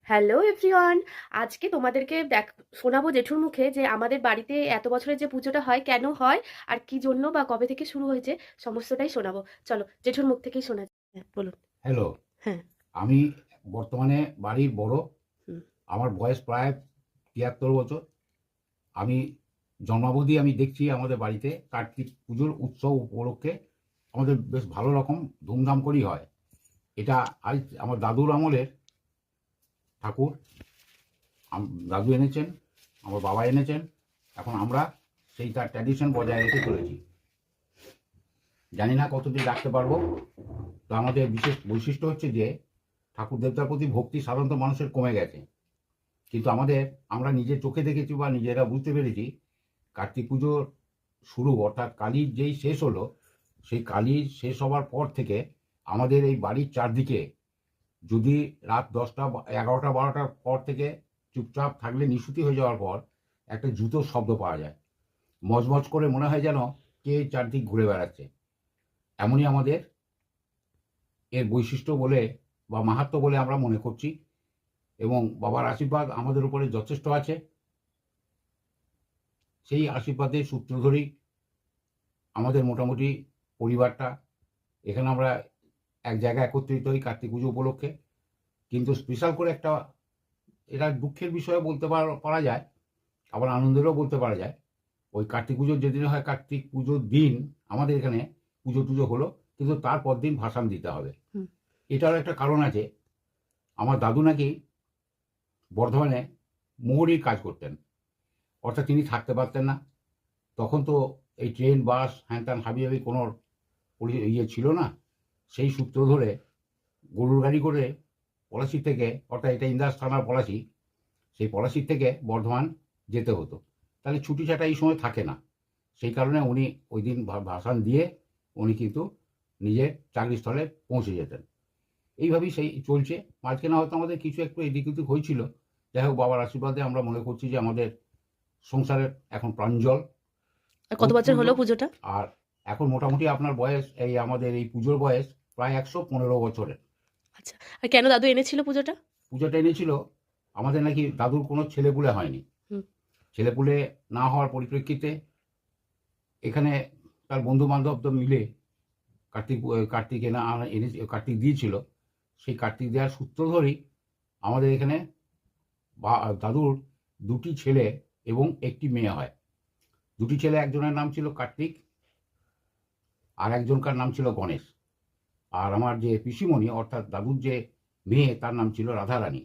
Hello everyone. আজকে তোমাদেরকে শোনাবো জেঠুর মুখে যে আমাদের বাড়িতে এত বছরের যে পুজোটা হয় কেন হয় আর কি জন্য বা কবে থেকে শুরু হয়েছে সমস্তটাই শোনাবো। চলো জেঠুর মুখ থেকেই শোনা যাক। হ্যাঁ, বলুন। হ্যালো। হ্যাঁ। আমি বর্তমানে বাড়ির বড়। হুম। আমার বয়স প্রায় ৭৩ বছর। আমি জন্মাবধি আমি দেখছি আমাদের বাড়িতে কার্তিক পুজোর উৎসব উপলক্ষে আমাদের বেশ ভালো রকম ধুমধাম করেই হয়। এটা আজ আমার দাদুর আমলের ঠাকুর। দাদু এনেছেন, আমার বাবা এনেছেন। এখন আমরা সেই তার ট্র্যাডিশন বজায় রেখে চলেছি। জানি না কতদিন রাখতে পারবো। তো আমাদের বিশেষ বৈশিষ্ট্য হচ্ছে যে ঠাকুর দেবতার প্রতি ভক্তি সাধারণত মানুষের কমে গেছে, কিন্তু আমরা নিজের চোখে দেখেছি বা নিজেরা বুঝতে পেরেছি কার্তিক পুজোর শুরু অর্থাৎ কালীর যেই শেষ হলো, সেই কালীর শেষ হওয়ার পর থেকে আমাদের এই বাড়ির চারদিকে যদি রাত 10টা 11টা 12টার পর থেকে চুপচাপ থাকলে নিশুতি হয়ে যাওয়ার পর একটা জুতোর শব্দ পাওয়া যায়। মজমজ করে মনে হয় যেন কে চারদিক ঘুরে বেড়াচ্ছে। এমনই আমাদের এর বৈশিষ্ট্য বলে বা মাহাত্ম্য বলে আমরা মনে করছি, এবং বাবার আশীর্বাদ আমাদের উপরে যথেষ্ট আছে। সেই আশীর্বাদের সূত্র ধরেই আমাদের মোটামুটি পরিবারটা এখানে আমরা এক জায়গায় একত্রিত হই কার্তিক পুজো উপলক্ষে। কিন্তু স্পেশাল করে একটা, এটা দুঃখের বিষয়ে বলতে পারা যায়, আবার আনন্দেরও বলতে পারা যায়। ওই কার্তিক পুজোর যেদিন হয়, কার্তিক পুজোর দিন আমাদের এখানে পুজো টুজো হলো, কিন্তু তারপর দিন ভাসান দিতে হবে। হুম। এটারও একটা কারণ আছে। আমার দাদু নাকি বর্ধমানে মোহরির কাজ করতেন, অর্থাৎ তিনি থাকতে পারতেন না। তখন তো এই ট্রেন বাস হ্যান ত্যান হাবিজাবি কোনো ইয়ে ছিল না। সেই সূত্র ধরে গরুর গাড়ি করে পলাশি থেকে, অর্থাৎ এটা ইন্দাস থানার পলাশি, সেই পলাশির থেকে বর্ধমান যেতে হতো। তাহলে ছুটি ছাটা এই সময় থাকে না। সেই কারণে উনি ওই দিন ভাসান দিয়ে উনি কিন্তু নিজের চাকরিস্থলে পৌঁছে যেতেন। এইভাবেই সেই চলছে। মাঝখানে হয়তো আমাদের কিছু একটু এদিক ওদিক হয়েছিল। যাই হোক, বাবার আশীর্বাদে আমরা মনে করছি যে আমাদের সংসারের এখন প্রাঞ্জল আর কত বছর উৎফুল্ল। হলো পুজোটা? আর এখন মোটামুটি আপনার বয়স, এই আমাদের এই পুজোর বয়স প্রায় ১15 বছরের। আচ্ছা। আর কেন দাদু এনেছিল পুজোটা? পুজোটা এনেছিল, আমাদের নাকি দাদুর কোনো ছেলেপুলে হয়নি। হুম। ছেলেপুলে না হওয়ার পরিপ্রেক্ষিতে এখানে তার বন্ধু বান্ধব মিলে কার্তিক এনে কার্তিক দিয়েছিল। সেই কার্তিক দেওয়ার সূত্র ধরেই আমাদের এখানে দাদুর দুটি ছেলে এবং একটি মেয়ে হয়। দুটি ছেলে, একজনের নাম ছিল কার্তিক, আর একজনকার নাম ছিল গণেশ। আর আমার যে পিসিমণি অর্থাৎ দাদুর যে মেয়ে, তার নাম ছিল রাধারানী।